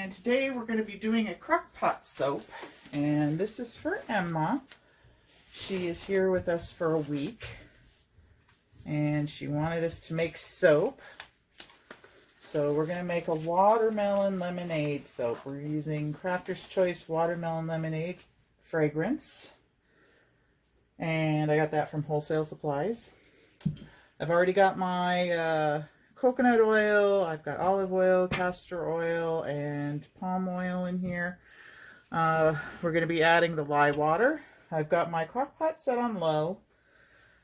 And today we're going to be doing a crock pot soap, and this is for Emma. She is here with us for a week, and she wanted us to make soap. So we're going to make a watermelon lemonade soap. We're using Crafter's Choice watermelon lemonade fragrance, and I got that from Wholesale Supplies. I've already got my coconut oil, I've got olive oil, castor oil, and palm oil in here. We're going to be adding the lye water. I've got my crock pot set on low,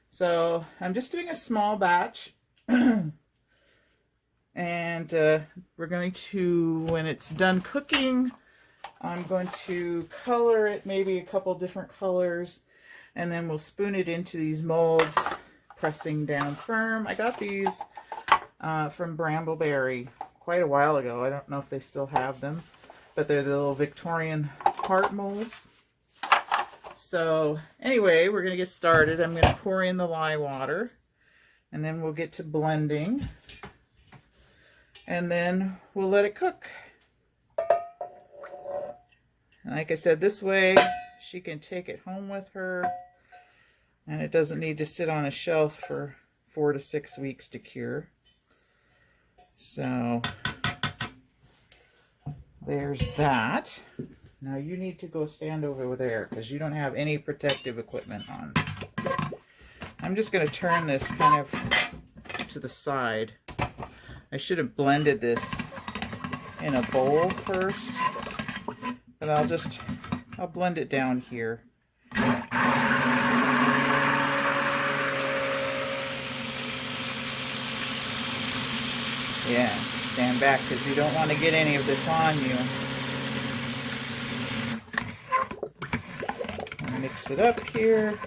so I'm just doing a small batch. And we're going to, when it's done cooking, I'm going to color it maybe a couple different colors, and then we'll spoon it into these molds, pressing down firm. I got these from Brambleberry quite a while ago. I don't know if they still have them, but they're the little Victorian heart molds. So anyway, we're going to get started. I'm going to pour in the lye water, and then we'll get to blending, and then we'll let it cook. And like I said, this way she can take it home with her, and it doesn't need to sit on a shelf for 4 to 6 weeks to cure. So there's that. Now you need to go stand over there because you don't have any protective equipment on. I'm just going to turn this kind of to the side. I should have blended this in a bowl first, but I'll blend it down here. Yeah, stand back because you don't want to get any of this on you. I'll mix it up here.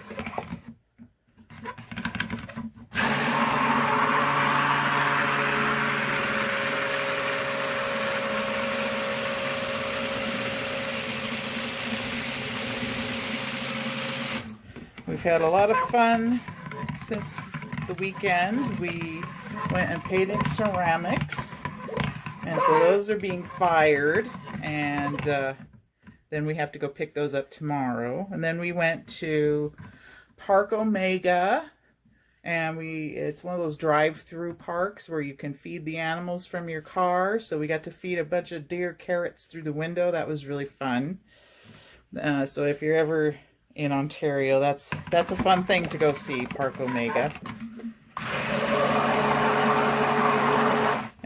We've had a lot of fun since the weekend. We went and painted ceramics, and so those are being fired, and then we have to go pick those up tomorrow. And then we went to Park Omega, and it's one of those drive-through parks where you can feed the animals from your car. So we got to feed a bunch of deer carrots through the window. That was really fun. So if you're ever in Ontario, that's a fun thing to go see, Park Omega.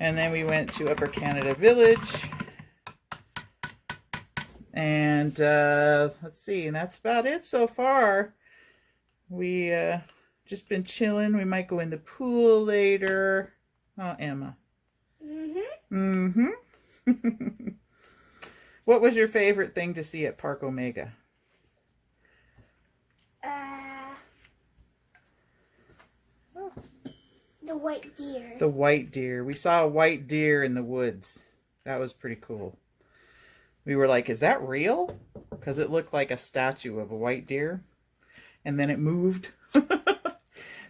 And then we went to Upper Canada Village, and let's see, and that's about it so far. We just been chilling. We might go in the pool later. Oh, Emma. What was your favorite thing to see at Park Omega? The white deer. The white deer. We saw a white deer in the woods. That was pretty cool. We were like, is that real? Because it looked like a statue of a white deer. And then it moved.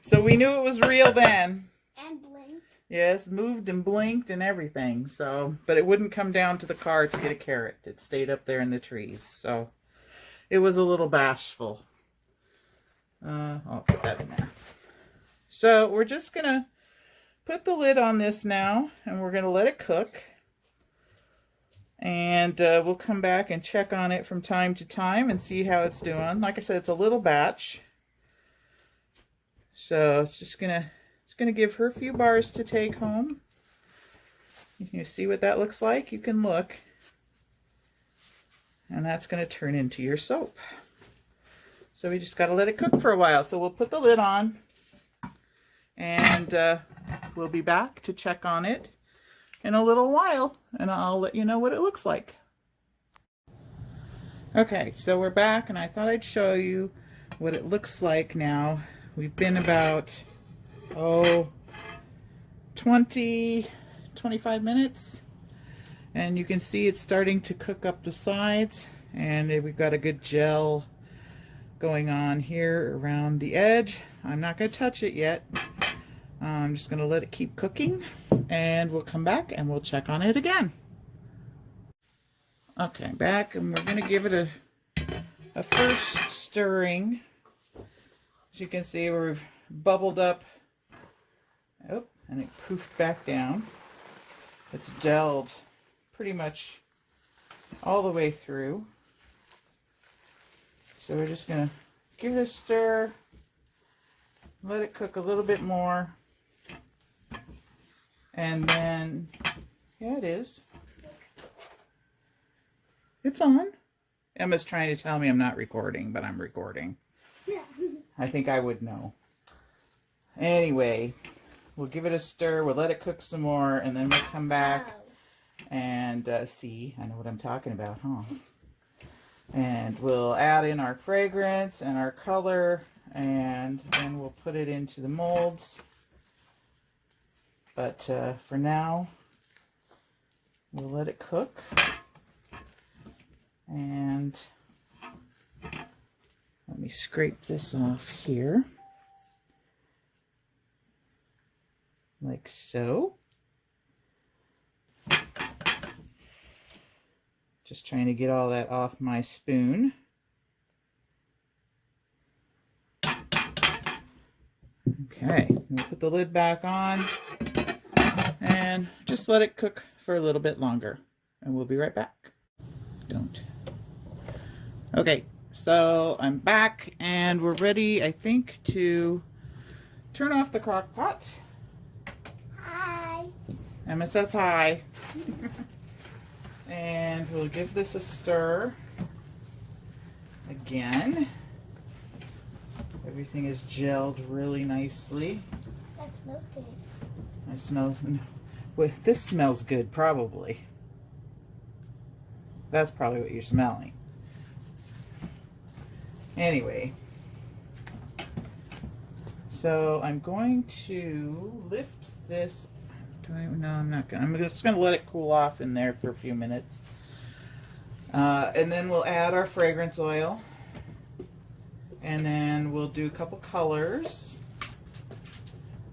So we knew it was real then. And blinked. Yes, moved and blinked and everything. So, but it wouldn't come down to the car to get a carrot. It stayed up there in the trees. So it was a little bashful. I'll put that in there. So we're just going to put the lid on this now, and we're going to let it cook. And we'll come back and check on it from time to time and see how it's doing. Like I said, it's a little batch. So it's going to give her a few bars to take home. You see what that looks like? You can look. And that's going to turn into your soap. So we just got to let it cook for a while. So we'll put the lid on, and we'll be back to check on it in a little while, and I'll let you know what it looks like. Okay, so we're back, and I thought I'd show you what it looks like now. We've been about 20-25 minutes, and you can see it's starting to cook up the sides, and we've got a good gel going on here around the edge. I'm not going to touch it yet. I'm just going to let it keep cooking, and we'll come back and we'll check on it again. Okay, back, and we're going to give it a first stirring. As you can see, we've bubbled up. Oh, and it poofed back down. It's gelled pretty much all the way through. So we're just going to give it a stir, let it cook a little bit more, and then, yeah, it is. It's on. Emma's trying to tell me I'm not recording, but I'm recording. I think I would know. Anyway, we'll give it a stir, we'll let it cook some more, and then we'll come back and see. I know what I'm talking about, huh? And we'll add in our fragrance and our color, and then we'll put it into the molds. But for now, we'll let it cook. And let me scrape this off here. Like so. Just trying to get all that off my spoon. Okay, we'll put the lid back on and just let it cook for a little bit longer. And we'll be right back. Don't. Okay, so I'm back and we're ready, I think, to turn off the crock pot. Hi. Emma says hi. And we'll give this a stir again. Everything is gelled really nicely. That's melted. It smells, wait, this smells good, probably. That's probably what you're smelling. Anyway, so I'm going to lift this. No, I'm not gonna. I'm just gonna let it cool off in there for a few minutes, and then we'll add our fragrance oil, and then we'll do a couple colors,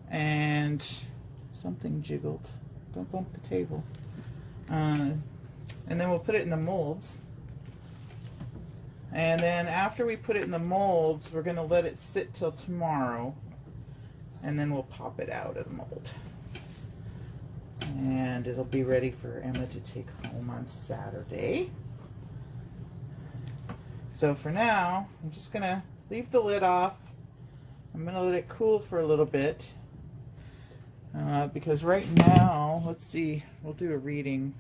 and something jiggled. Don't bump the table. And then we'll put it in the molds. And then after we put it in the molds, we're gonna let it sit till tomorrow, and then we'll pop it out of the mold. And it'll be ready for Emma to take home on Saturday. So for now, I'm just gonna leave the lid off. I'm gonna let it cool for a little bit. Because right now, let's see, we'll do a reading.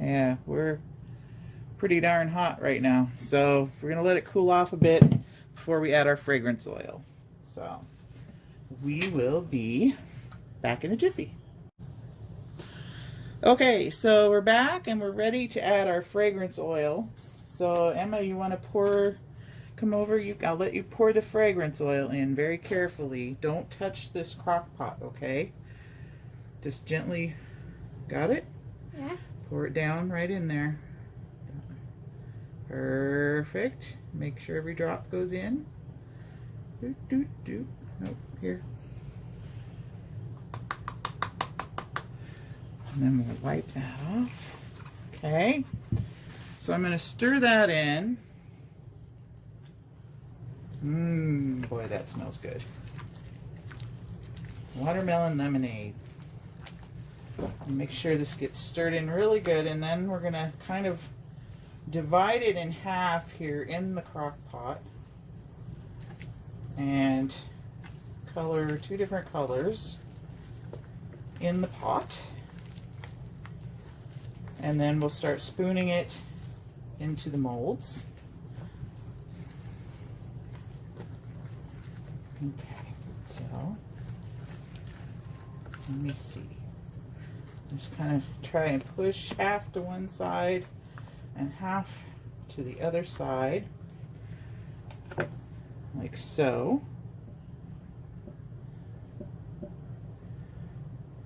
Yeah, we're pretty darn hot right now. So we're gonna let it cool off a bit before we add our fragrance oil. So we will be back in a jiffy. Okay, so we're back and we're ready to add our fragrance oil. So Emma, you want to come over, I'll let you pour the fragrance oil in very carefully. Don't touch this crock pot, okay? Just gently, got it? Yeah. Pour it down right in there. Perfect. Make sure every drop goes in. Nope, here. And then we'll wipe that off. Okay. So I'm going to stir that in. Boy, that smells good. Watermelon lemonade. Make sure this gets stirred in really good, and then we're going to kind of divide it in half here in the crock pot and color 2 different colors in the pot. And then we'll start spooning it into the molds. Okay, so let me see. Just kind of try and push half to one side and half to the other side, like so.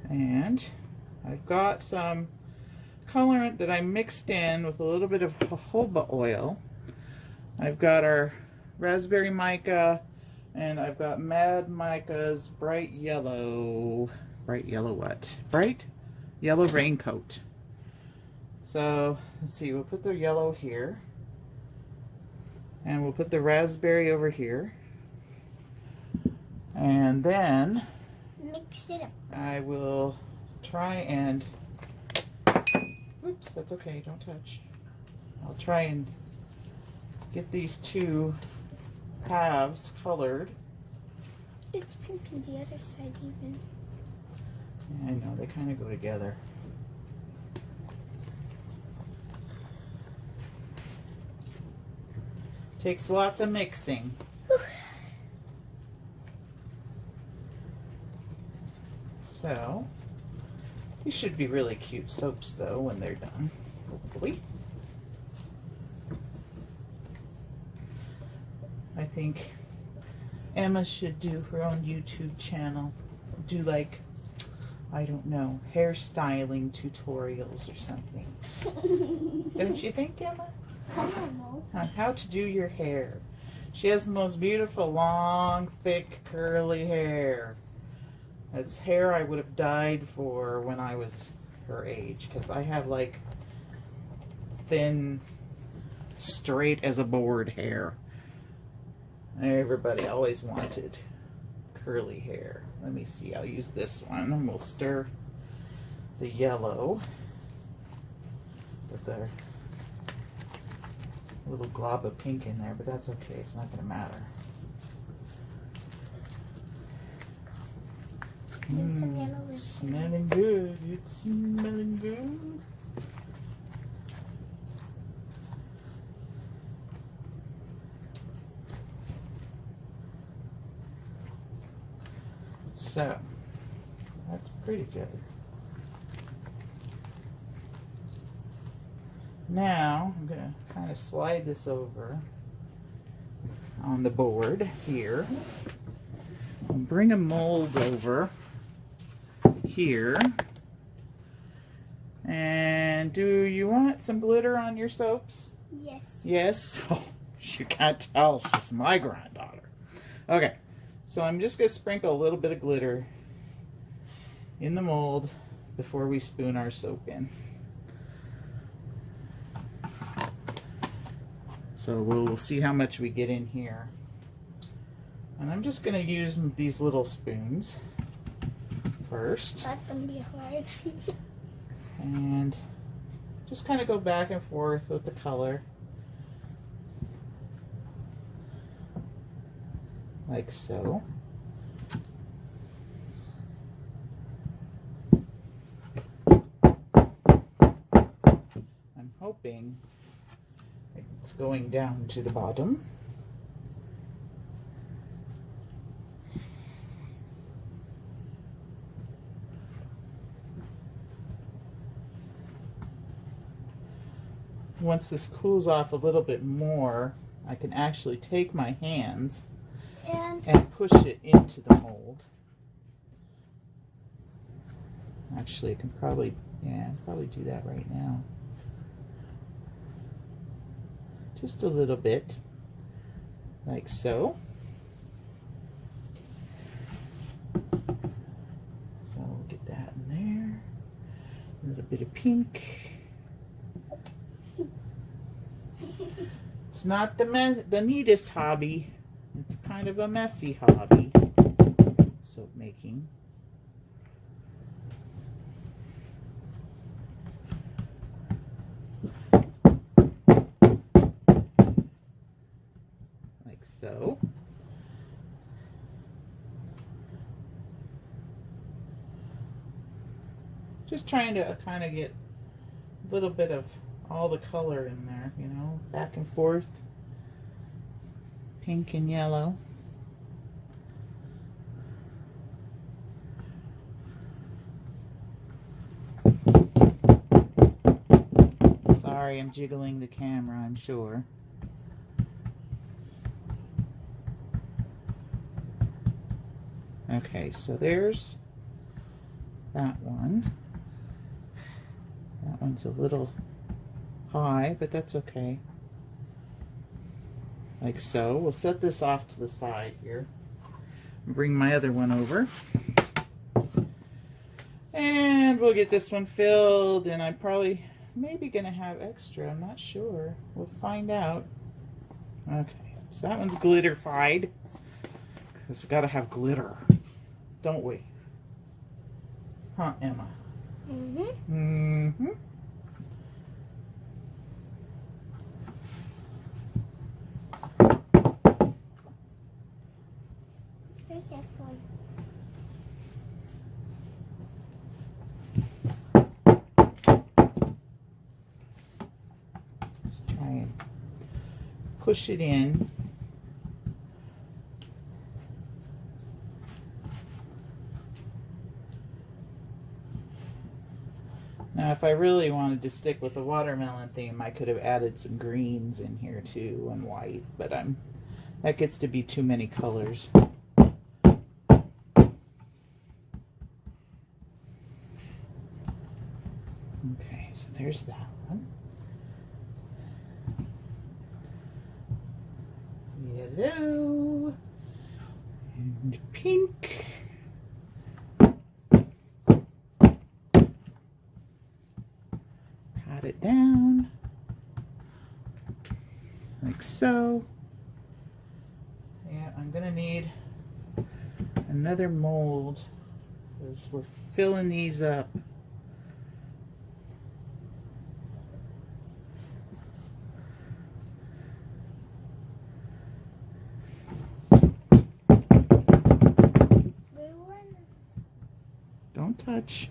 And I've got some colorant that I mixed in with a little bit of jojoba oil. I've got our raspberry mica, and I've got Mad Mica's bright yellow what? Bright yellow raincoat. So let's see, we'll put the yellow here. And we'll put the raspberry over here. And then Mix it up. I will try and, oops, that's okay, don't touch. I'll try and get these two halves colored. It's pink on the other side even. I know, they kind of go together. Takes lots of mixing. Whew. So, these should be really cute soaps though when they're done, hopefully. I think Emma should do her own YouTube channel. Do like, I don't know, hairstyling tutorials or something. Don't you think, Emma? I don't know. On how to do your hair. She has the most beautiful, long, thick, curly hair. It's hair I would have died for when I was her age, because I have like thin, straight as a board hair. Everybody always wanted curly hair. Let me see, I'll use this one and we'll stir the yellow with the little glob of pink in there, but that's okay, it's not going to matter. Some yellow with Smelling good, it's smelling good. So, that's pretty good. Now, I'm going to kind of slide this over on the board here. And bring a mold over here. And do you want some glitter on your soaps? Yes. Yes? Oh, you can't tell. She's my granddaughter. Okay, so I'm just going to sprinkle a little bit of glitter in the mold before we spoon our soap in. So we'll see how much we get in here. And I'm just going to use these little spoons first. That's going to be hard. And just kind of go back and forth with the color. Like so. I'm hoping it's going down to the bottom. Once this cools off a little bit more, I can actually take my hands and push it into the mold. Actually, I can probably do that right now. Just a little bit, like so. So we'll get that in there. A little bit of pink. It's not the neatest hobby. It's kind of a messy hobby, soap making. Like so. Just trying to kind of get a little bit of all the color in there, you know, back and forth, pink and yellow. Sorry, I'm jiggling the camera, I'm sure. Okay, so there's that one. That one's a little high, but that's okay. Like so. We'll set this off to the side here. Bring my other one over. And we'll get this one filled, and I probably maybe going to have extra. I'm not sure. We'll find out. Okay, so that one's glitterified. Because we've got to have glitter, don't we? Huh, Emma? Mm-hmm. Mm-hmm. Where's that one? Just try and push it in. Now, if I really wanted to stick with the watermelon theme, I could have added some greens in here too and white, but that gets to be too many colors. Okay, so there's that one. Yellow and pink. Pat it down like so. Yeah, I'm gonna need another mold because we're filling these up. Don't touch.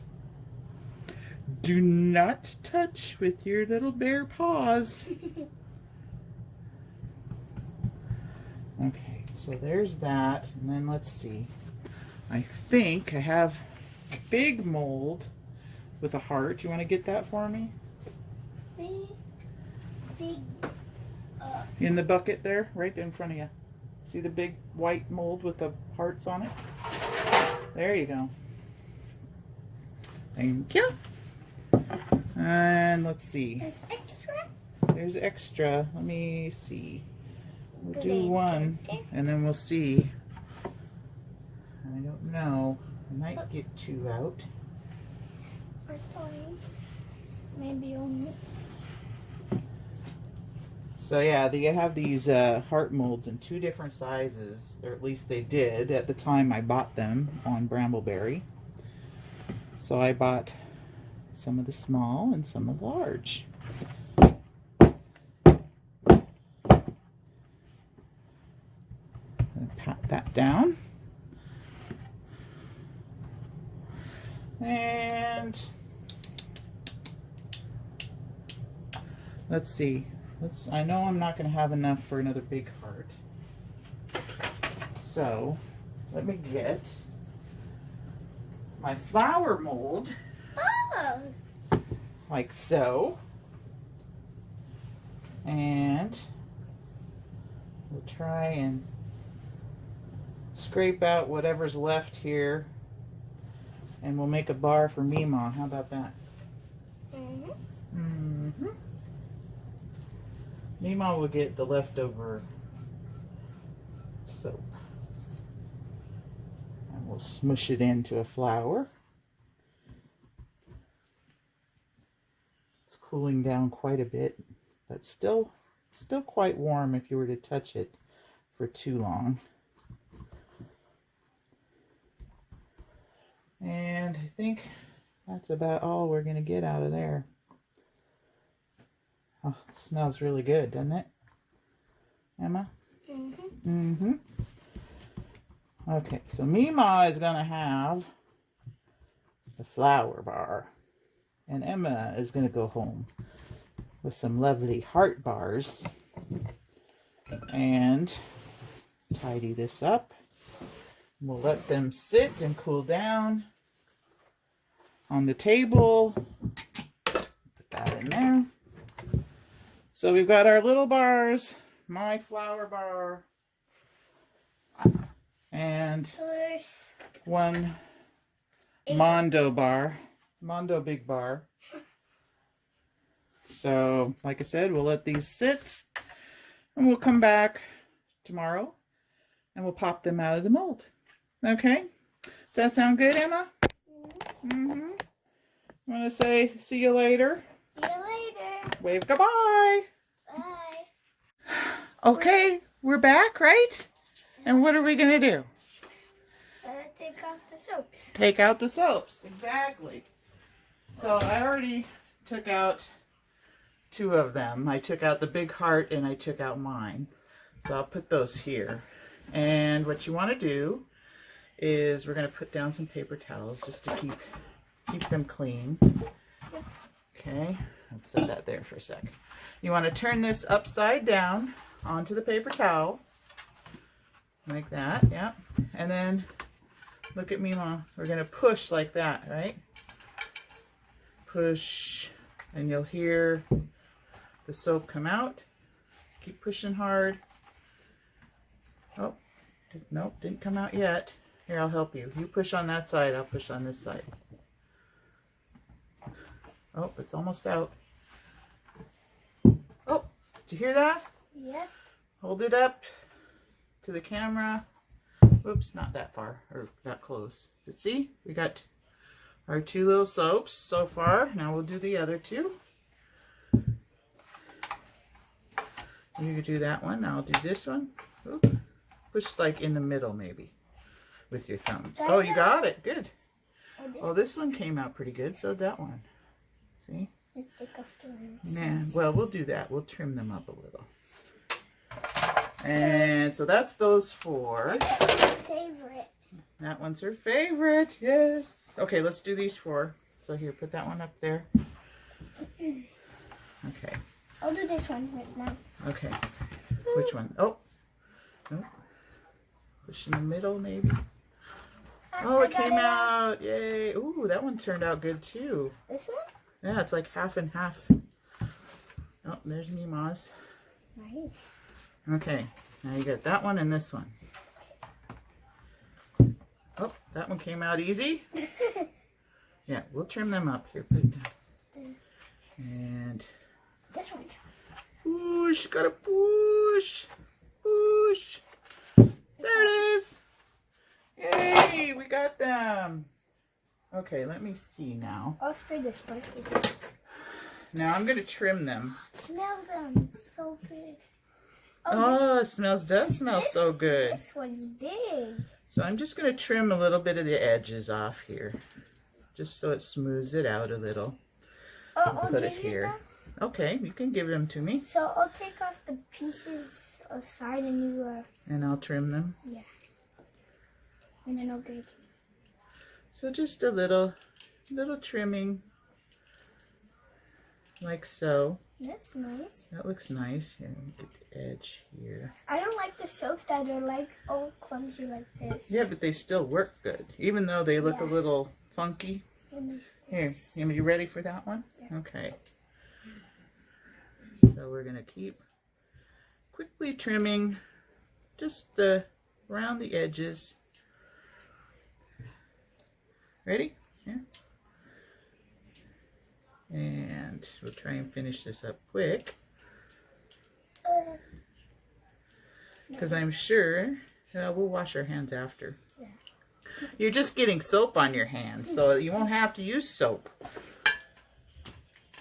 Do not touch with your little bare paws. Okay, so there's that. And then let's see. I think I have a big mold with a heart. You want to get that for me? Big. In the bucket there, right in front of you. See the big white mold with the hearts on it? There you go. Thank you. And let's see. There's extra. There's extra. Let me see. We'll do one and then we'll see. I don't know. I might get two out. Or three. Maybe only. So yeah, they have these heart molds in two different sizes, or at least they did at the time I bought them on Brambleberry. So I bought some of the small and some of the large. And pat that down. And let's see. I know I'm not going to have enough for another big heart. So let me get my flower mold. Oh. Like so. And we'll try and scrape out whatever's left here. And we'll make a bar for Mima. How about that? Mm-hmm. Mm-hmm. Mima will get the leftover soap. And we'll smush it into a flower. It's cooling down quite a bit, but still quite warm if you were to touch it for too long. And I think that's about all we're going to get out of there. Oh, it smells really good, doesn't it, Emma? Mm-hmm. Mm-hmm. Okay, so Mima is going to have the flower bar. And Emma is going to go home with some lovely heart bars. And tidy this up. We'll let them sit and cool down on the table. Put that in there. So we've got our little bars, my flower bar, and one Mondo bar, Mondo big bar. So, like I said, we'll let these sit, and we'll come back tomorrow, and we'll pop them out of the mold. Okay? Does that sound good, Emma? Mm-hmm. Want to say see you later? See you later. Wave goodbye. Bye. Okay, we're back, right? And what are we going to do? Take off the soaps. Take out the soaps. Exactly. So I already took out 2 of them. I took out the big heart and I took out mine. So I'll put those here. And what you want to do is we're going to put down some paper towels just to keep them clean. Okay, I'll set that there for a sec. You want to turn this upside down onto the paper towel. Like that, yeah. And then, look at me, Mom. We're going to push like that, right? Push, and you'll hear the soap come out. Keep pushing hard. Oh, nope, didn't come out yet. Here, I'll help you. You push on that side, I'll push on this side. Oh, it's almost out. Oh, did you hear that? Yep. Hold it up to the camera. Whoops, not that far, or that close. But see, we got our 2 little soaps so far. Now we'll do the other 2. You can do that one. I'll do this one. Oop. Push like in the middle maybe with your thumbs. Oh, you got it. Good. Oh, this one came out pretty good. So that one. See? Let's take off the rings. Nah, well, we'll do that. We'll trim them up a little. And so that's those 4. That's my favorite. That one's her favorite. Yes. Okay, let's do these 4. So here, put that one up there. Okay. I'll do this one right now. Okay. Which one? Oh. Nope. Push in the middle, maybe. Oh, it came out. Yay. Ooh, that one turned out good, too. This one? Yeah, it's like half and half. Oh, there's Mima's. Nice. Okay. Now you got that one and this one. Oh, that one came out easy. Yeah, we'll trim them up. Here, put it down. And This one. push, gotta push. Push. There it is. Yay, we got them. Okay, let me see now. I'll spray the sparkles. Now I'm going to trim them. Smell them. So good. Oh, it does smell so good. This one's big. So I'm just going to trim a little bit of the edges off here. Just so it smooths it out a little. I'll Put give it you here. them. Okay, you can give them to me. So I'll take off the pieces aside and you And I'll trim them. yeah. And then I'll give it to you. So just a little trimming. Like so. That's nice. That looks nice. Here, let me get the edge here. I don't like the soaps that are like all clumsy like this. Yeah, but they still work good. Even though they look a Yeah. little funky. Here, are you ready for that one? Yeah. Okay. So we're going to keep quickly trimming just around the edges. Ready? Yeah. And we'll try and finish this up quick. Because I'm sure we'll wash our hands after. Yeah. You're just getting soap on your hands, so you won't have to use soap.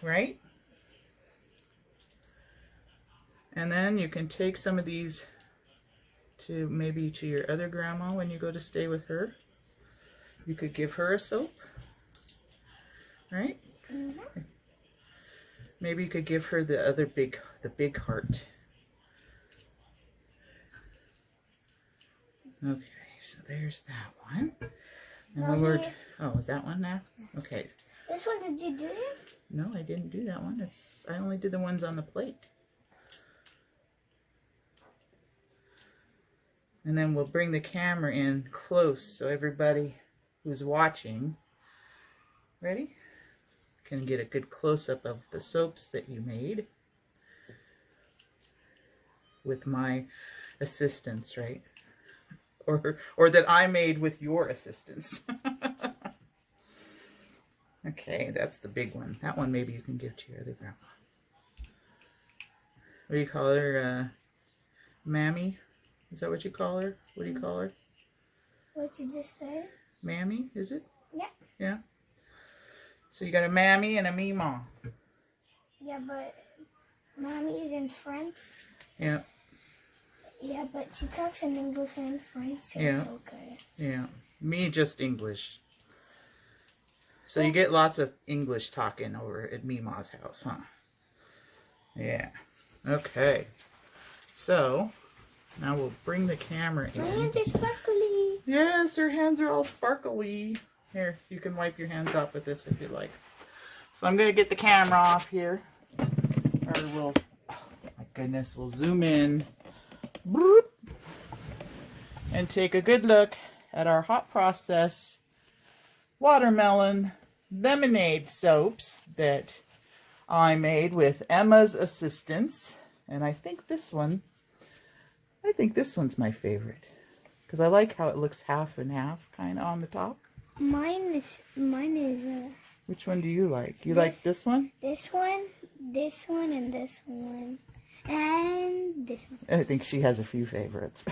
Right? And then you can take some of these to maybe to your other grandma when you go to stay with her. You could give her a soap. Right? Mm-hmm. Maybe you could give her the big heart. Okay, so there's that one. And the word, oh, is that one now? Okay. This one, did you do it? No, I didn't do that one. I only did the ones on the plate. And then we'll bring the camera in close so everybody who's watching, ready, can get a good close-up of the soaps that you made with my assistance, right? Or that I made with your assistance. Okay, that's the big one. That one maybe you can give to your other grandma. What do you call her? Mammy? Is that what you call her? What do you call her? What you just said? Mammy, is it? Yeah. Yeah. So you got a Mammy and a Meemaw. Yeah, but Mommy is in French. Yeah. Yeah, but she talks in English and French, so Yeah. it's okay. Yeah. Me, just English. So you get lots of English talking over at Mima's house, huh? Yeah. Okay. So, now we'll bring the camera in. My hands are sparkly. Yes, her hands are all sparkly. Here, you can wipe your hands off with this if you like. So I'm going to get the camera off here. Or we'll, oh my goodness, we'll zoom in. Boop, and take a good look at our hot process watermelon lemonade soaps that I made with Emma's assistance. And I think this one's my favorite. Because I like how it looks half and half kind of on the top. Mine is Which one do you like? You like this one? this one, and this one, and this one. I think she has a few favorites.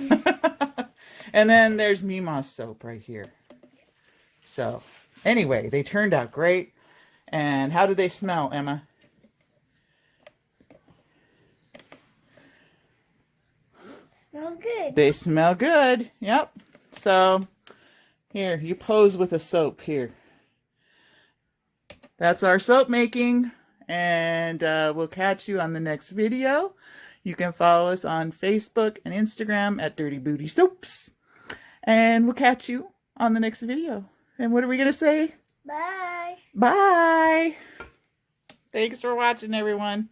And then there's Mima's soap right here. So, anyway, they turned out great. And how do they smell, Emma? Smells good. They smell good. Yep. So, here, you pose with a soap here. That's our soap making. And we'll catch you on the next video. You can follow us on Facebook and Instagram at Dirty Booty Soaps. And we'll catch you on the next video. And what are we going to say? Bye. Bye. Thanks for watching, everyone.